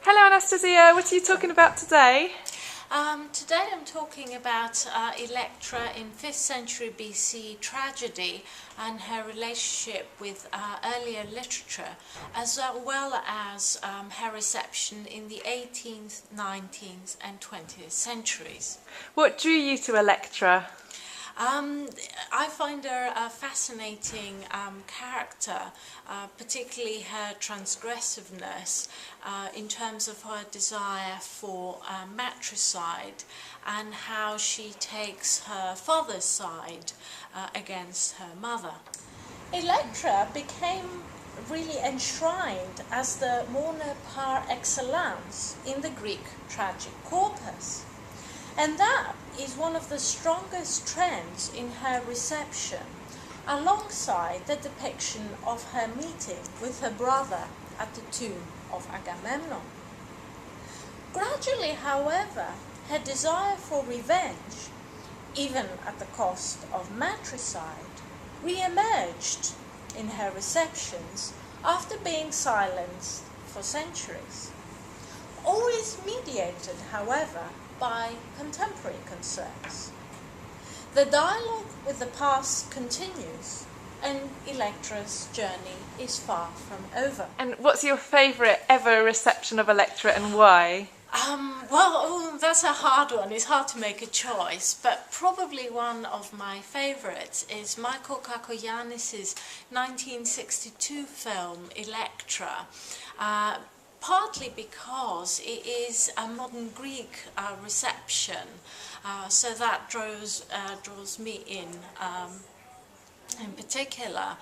Hello Anastasia, what are you talking about today? Today I'm talking about Electra in 5th century BC tragedy and her relationship with earlier literature, as well as her reception in the 18th, 19th and 20th centuries. What drew you to Electra? I find her a fascinating character, particularly her transgressiveness in terms of her desire for matricide and how she takes her father's side against her mother. Electra became really enshrined as the mourner par excellence in the Greek tragic corpus. And that is one of the strongest trends in her reception, alongside the depiction of her meeting with her brother at the tomb of Agamemnon. Gradually, however, her desire for revenge, even at the cost of matricide, re-emerged in her receptions after being silenced for centuries. Always mediated, however, by contemporary concerns. The dialogue with the past continues, and Electra's journey is far from over. And what's your favourite ever reception of Electra and why? That's a hard one. It's hard to make a choice, but probably one of my favourites is Bakogianni's 1962 film Electra. Partly because it is a modern Greek reception, so that draws me in particular.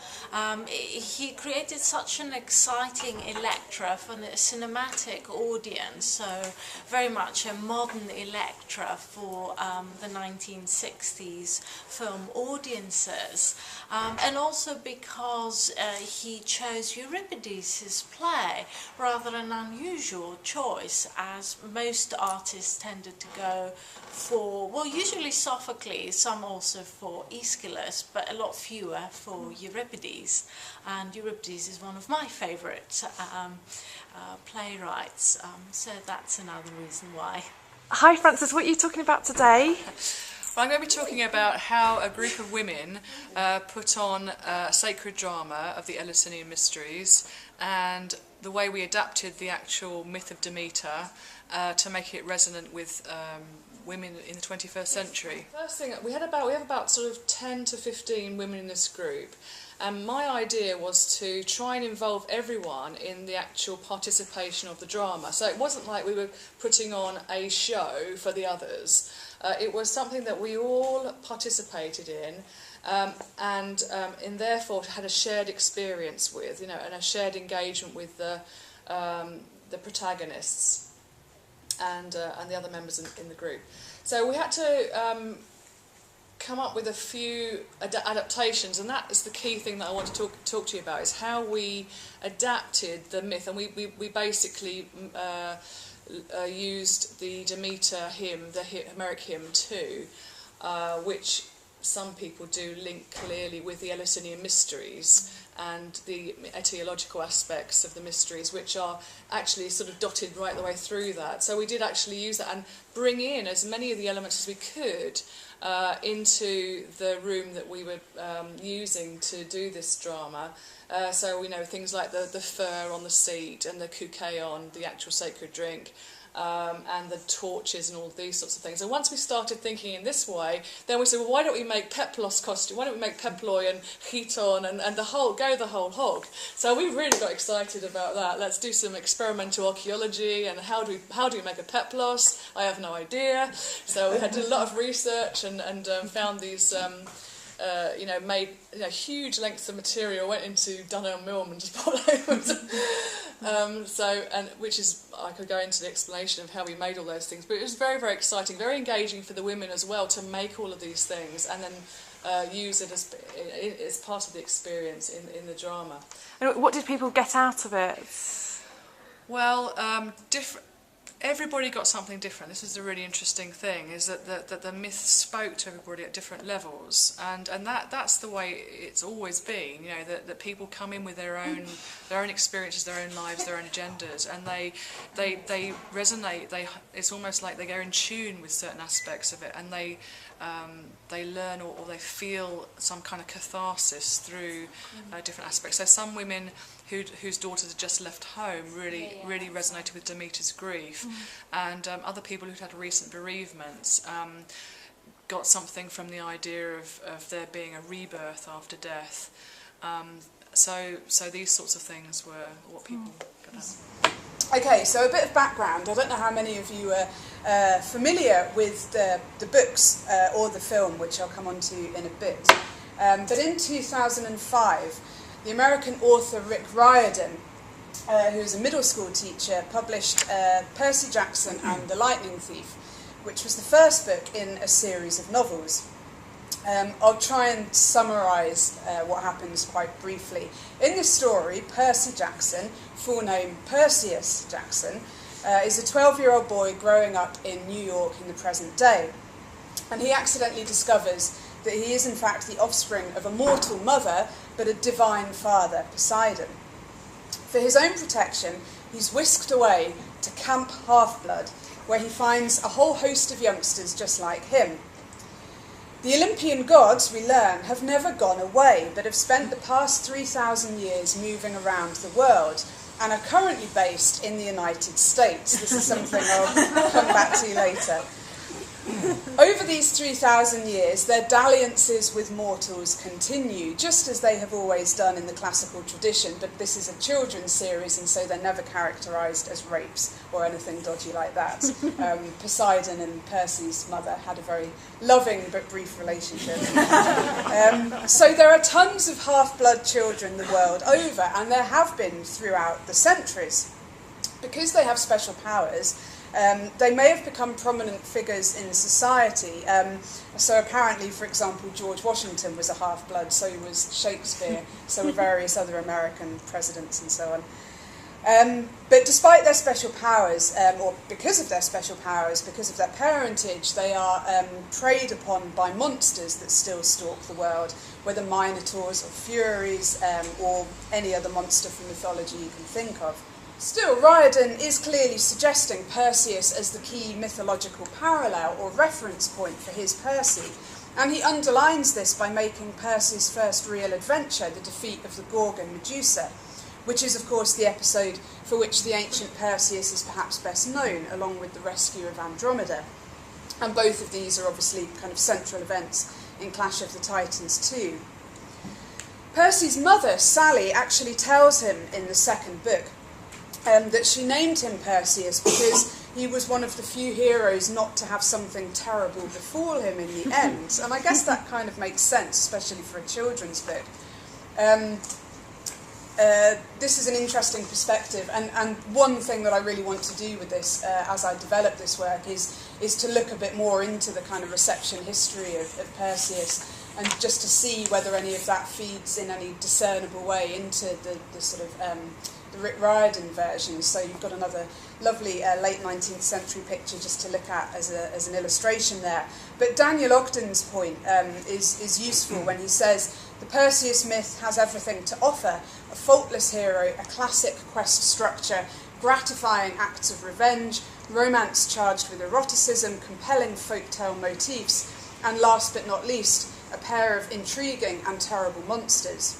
He created such an exciting Electra for the cinematic audience, so very much a modern Electra for the 1960s film audiences, and also because he chose Euripides' play, rather an unusual choice, as most artists tended to go for, well, usually Sophocles, some also for Aeschylus, but a lot fewer for Euripides, and Euripides is one of my favourite playwrights, so that's another reason why. Hi Frances, what are you talking about today? Well, I'm going to be talking about how a group of women put on a sacred drama of the Eleusinian Mysteries, and the way we adapted the actual myth of Demeter to make it resonant with women in the 21st century. First thing, we have about sort of 10 to 15 women in this group, and my idea was to try and involve everyone in the actual participation of the drama. So it wasn't like we were putting on a show for the others. It was something that we all participated in, and therefore had a shared experience with, and a shared engagement with the protagonists and the other members in the group. So we had to come up with a few adaptations, and that is the key thing that I want to talk to you about, is how we adapted the myth. And we basically used the Demeter hymn, the Homeric hymn 2, which some people do link clearly with the Eleusinian Mysteries and the etiological aspects of the mysteries, which are actually sort of dotted right the way through that. So we did actually use that and bring in as many of the elements as we could into the room that we were using to do this drama. So we know things like the fur on the seat and the koukeon, the actual sacred drink, and the torches and all these sorts of things. And once we started thinking in this way, then we said, well, why don't we make peplos costume? Why don't we make peploi and chiton and the whole hog? So we really got excited about that. Let's do some experimental archaeology, and how do we make a peplos? I have no idea. So we had to do a lot of research and found these. Made huge lengths of material, went into Dunelm Milne and just put which is, I could go into the explanation of how we made all those things, but it was very, very exciting, very engaging for the women as well to make all of these things and then use it as part of the experience in the drama. And what did people get out of it? Well, everybody got something different. This is the really interesting thing, is that the myth spoke to everybody at different levels, and that's the way it's always been. You know, that people come in with their own experiences, their own lives, their own agendas, and they resonate. It's almost like they go in tune with certain aspects of it, and they learn or they feel some kind of catharsis through different aspects. So some women whose daughters had just left home really resonated with Demeter's grief, and other people who'd had recent bereavements got something from the idea of there being a rebirth after death. So these sorts of things were what people got out of. Okay, so a bit of background. I don't know how many of you are familiar with the books or the film, which I'll come on to in a bit. But in 2005, the American author Rick Riordan, who is a middle school teacher, published Percy Jackson and the Lightning Thief, which was the first book in a series of novels. I'll try and summarise what happens quite briefly. In this story, Percy Jackson, full name Perseus Jackson, is a 12-year-old boy growing up in New York in the present day. And he accidentally discovers that he is in fact the offspring of a mortal mother, but a divine father, Poseidon. For his own protection, he's whisked away to Camp Half-Blood, where he finds a whole host of youngsters just like him. The Olympian gods, we learn, have never gone away, but have spent the past 3,000 years moving around the world, and are currently based in the United States. This is something I'll come back to later. Over these 3,000 years, their dalliances with mortals continue, just as they have always done in the classical tradition, but this is a children's series, and so they're never characterised as rapes or anything dodgy like that. Poseidon and Percy's mother had a very loving but brief relationship. So there are tons of half-blood children the world over, and there have been throughout the centuries. Because they have special powers, they may have become prominent figures in society. So apparently, for example, George Washington was a half-blood, so was Shakespeare, so were various other American presidents and so on. But despite their special powers, or because of their special powers, because of their parentage, they are preyed upon by monsters that still stalk the world, whether minotaurs or furies, or any other monster from mythology you can think of. Still, Riordan is clearly suggesting Perseus as the key mythological parallel or reference point for his Percy, and he underlines this by making Percy's first real adventure the defeat of the Gorgon Medusa, which is of course the episode for which the ancient Perseus is perhaps best known, along with the rescue of Andromeda. And both of these are obviously kind of central events in Clash of the Titans too. Percy's mother, Sally, actually tells him in the second book that she named him Perseus because he was one of the few heroes not to have something terrible befall him in the end. And I guess that kind of makes sense, especially for a children's book. This is an interesting perspective, and one thing that I really want to do with this as I develop this work is to look a bit more into the kind of reception history of Perseus, and just to see whether any of that feeds in any discernible way into the sort of the Rick Riordan version. So you've got another lovely late 19th century picture just to look at as an illustration there. But Daniel Ogden's point is useful when he says, the Perseus myth has everything to offer: a faultless hero, a classic quest structure, gratifying acts of revenge, romance charged with eroticism, compelling folktale motifs, and last but not least, a pair of intriguing and terrible monsters.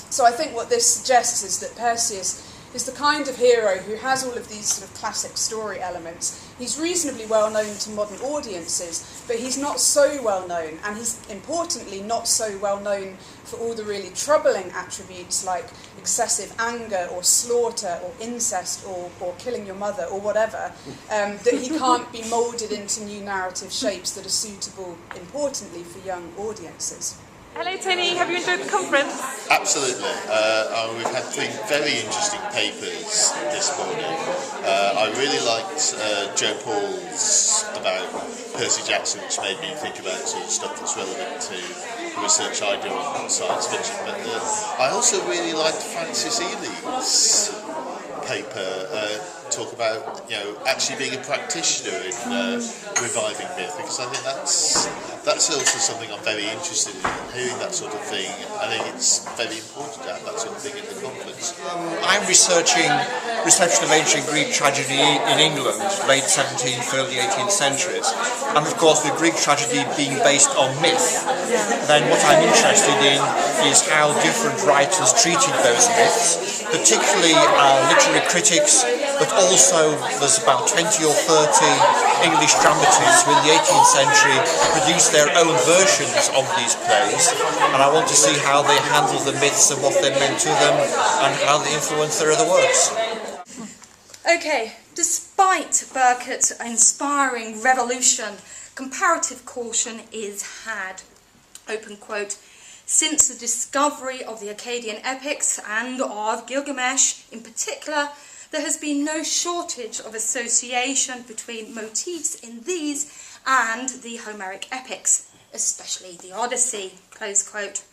So I think what this suggests is that Perseus is the kind of hero who has all of these sort of classic story elements. He's reasonably well known to modern audiences, but he's not so well known, and he's importantly not so well known for all the really troubling attributes like excessive anger or slaughter or incest or killing your mother or whatever, that he can't be moulded into new narrative shapes that are suitable, importantly, for young audiences. Hello Tony, have you enjoyed the conference? Absolutely. We've had 3 very interesting papers this morning. I really liked Joe Paul's about Percy Jackson, which made me think about sort of stuff that's relevant to the research I do on science fiction. But I also really liked Francis Eley's paper talk about, you know, actually being a practitioner in reviving myth, because I think that's also something I'm very interested in, hearing that sort of thing. I think it's very important to have that sort of thing in the conference. I'm researching reception of ancient Greek tragedy in England, late 17th, early 18th centuries, and of course with Greek tragedy being based on myth, then what I'm interested in is how different writers treated those myths, particularly literary critics, but also there's about 20 or 30 English dramatists who in the 18th century produced their own versions of these plays, and I want to see how they handle the myths and what they meant to them and how they influence their other works. Okay, despite Burkett's inspiring revolution, comparative caution is had. Open quote. Since the discovery of the Akkadian epics and of Gilgamesh in particular, there has been no shortage of association between motifs in these and the Homeric epics, especially the Odyssey, close quote.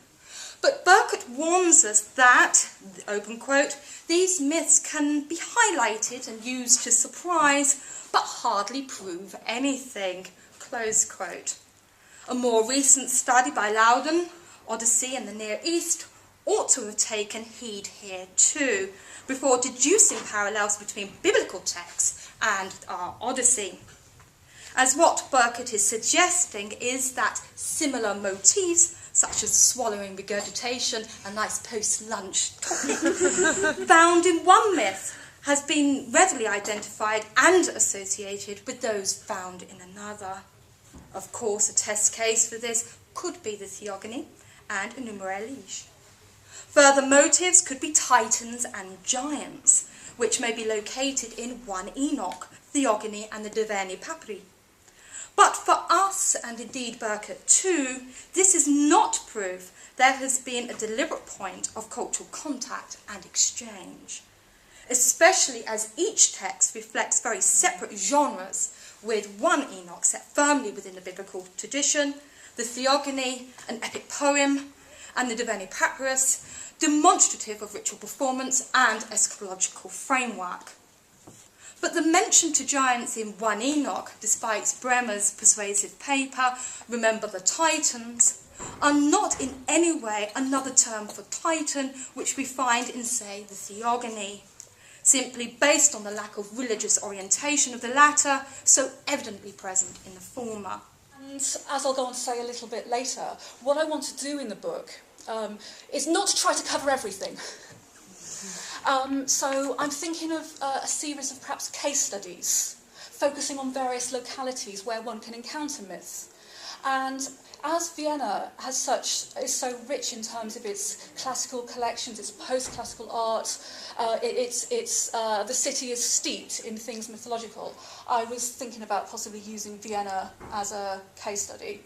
But Burkett warns us that, open quote, these myths can be highlighted and used to surprise, but hardly prove anything, close quote. A more recent study by Loudon, Odyssey and the Near East, ought to have taken heed here too, before deducing parallels between biblical texts and our Odyssey. As what Burkett is suggesting is that similar motifs, such as swallowing, regurgitation, a nice post-lunch topic, found in one myth has been readily identified and associated with those found in another. Of course, a test case for this could be the Theogony and Enumera Elige. Further motives could be titans and giants, which may be located in 1 Enoch, Theogony and the Deverni Papyri. But for us, and indeed Burkett too, this is not proof there has been a deliberate point of cultural contact and exchange, especially as each text reflects very separate genres, with 1 Enoch set firmly within the biblical tradition, the Theogony, an epic poem, and the Deverni Papyrus, demonstrative of ritual performance and eschatological framework. But the mention to giants in 1 Enoch, despite Bremer's persuasive paper, Remember the Titans, are not in any way another term for Titan which we find in, say, the Theogony, simply based on the lack of religious orientation of the latter, so evidently present in the former. And as I'll go on to say a little bit later, what I want to do in the book is not to try to cover everything. So I'm thinking of a series of perhaps case studies, focusing on various localities where one can encounter myths. And as Vienna is so rich in terms of its classical collections, its post-classical art, the city is steeped in things mythological, I was thinking about possibly using Vienna as a case study.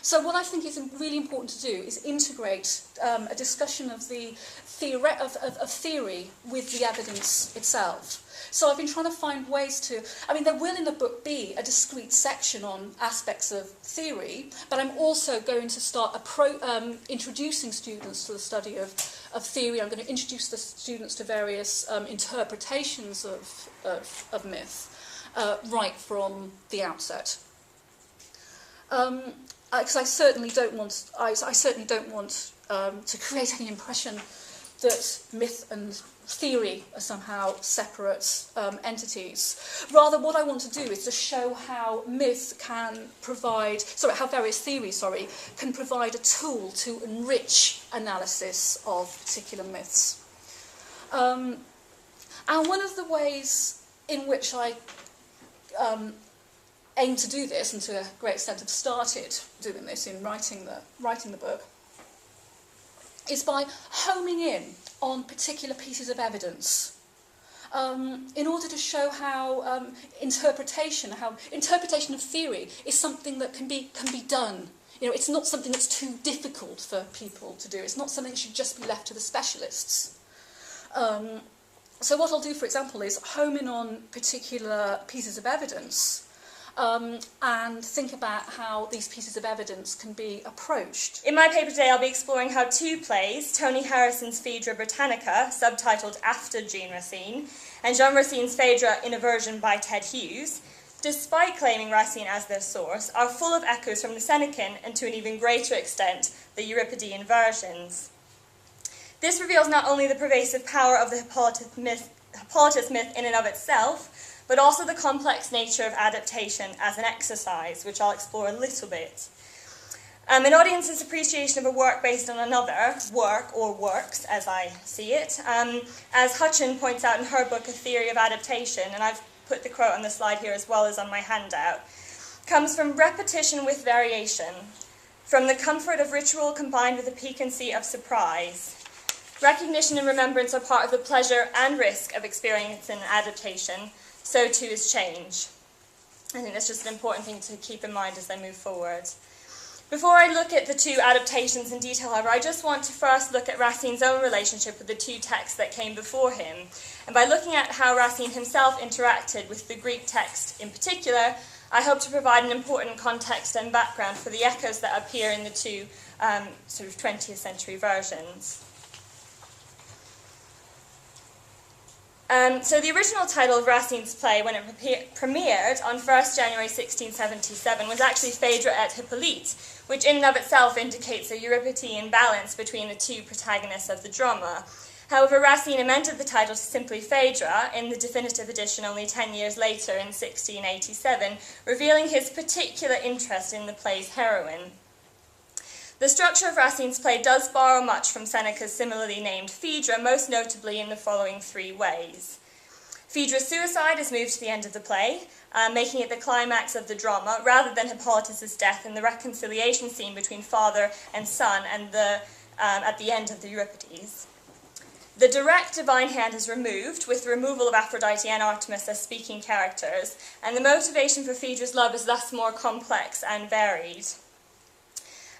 So what I think is really important to do is integrate a discussion of the theory with the evidence itself. So I've been trying to find ways to, there will in the book be a discrete section on aspects of theory, but I'm also going to start introducing students to the study of theory. I'm going to introduce the students to various interpretations of myth right from the outset. Because I certainly don't want to create any impression that myth and theory are somehow separate entities. Rather, what I want to do is to show how how various theories, can provide a tool to enrich analysis of particular myths. And one of the ways in which I aim to do this, and to a great extent have started doing this in writing the book, is by homing in on particular pieces of evidence in order to show how interpretation of theory is something that can be done. It's not something that's too difficult for people to do. It's not something that should just be left to the specialists. So what I'll do, for example, is home in on particular pieces of evidence and think about how these pieces of evidence can be approached. In my paper today, I'll be exploring how two plays, Tony Harrison's Phaedra Britannica, subtitled After Jane Racine, and Jean Racine's Phaedra in a version by Ted Hughes, despite claiming Racine as their source, are full of echoes from the Senecan and to an even greater extent, the Euripidean versions. This reveals not only the pervasive power of the Hippolytus myth in and of itself, but also the complex nature of adaptation as an exercise, which I'll explore a little bit. An audience's appreciation of a work based on another work, or works, as I see it, as Hutchin points out in her book, A Theory of Adaptation, and I've put the quote on the slide here as well as on my handout, comes from repetition with variation, from the comfort of ritual combined with the piquancy of surprise. Recognition and remembrance are part of the pleasure and risk of experiencing adaptation, so too is change. I think that's just an important thing to keep in mind as I move forward. Before I look at the two adaptations in detail, however, I just want to first look at Racine's own relationship with the two texts that came before him. And by looking at how Racine himself interacted with the Greek text in particular, I hope to provide an important context and background for the echoes that appear in the two sort of 20th century versions. So the original title of Racine's play, when it premiered on 1st January 1677, was actually Phaedra et Hippolyte, which in and of itself indicates a Euripidean balance between the two protagonists of the drama. However, Racine amended the title to simply Phaedra in the definitive edition only 10 years later in 1687, revealing his particular interest in the play's heroine. The structure of Racine's play does borrow much from Seneca's similarly named Phaedra, most notably in the following three ways. Phaedra's suicide is moved to the end of the play, making it the climax of the drama, rather than Hippolytus' death and the reconciliation scene between father and son and at the end of the Euripides. The direct divine hand is removed, with the removal of Aphrodite and Artemis as speaking characters, and the motivation for Phaedra's love is thus more complex and varied.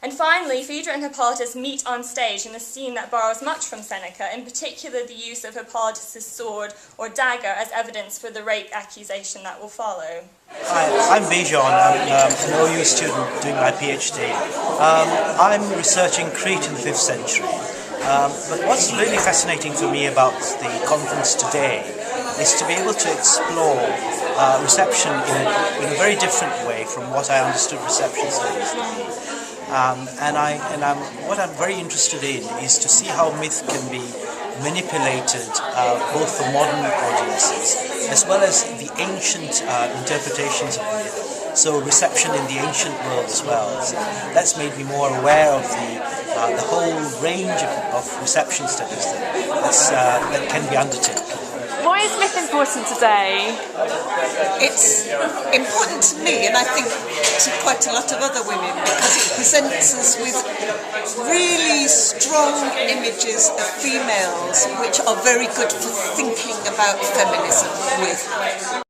And finally, Phaedra and Hippolytus meet on stage in a scene that borrows much from Seneca, in particular the use of Hippolytus' sword or dagger as evidence for the rape accusation that will follow. Hi, I'm Bijan. I'm an OU student doing my PhD. I'm researching Crete in the 5th century. But what's really fascinating for me about the conference today is to be able to explore reception in a very different way from what I understood reception studies to be. What I'm very interested in is to see how myth can be manipulated both for modern audiences as well as the ancient interpretations of myth. So reception in the ancient world as well. So that's made me more aware of the whole range of reception studies that can be undertaken. Why is myth important today? It's important to me, and I think to quite a lot of other women, because it presents us with really strong images of females which are very good for thinking about feminism with.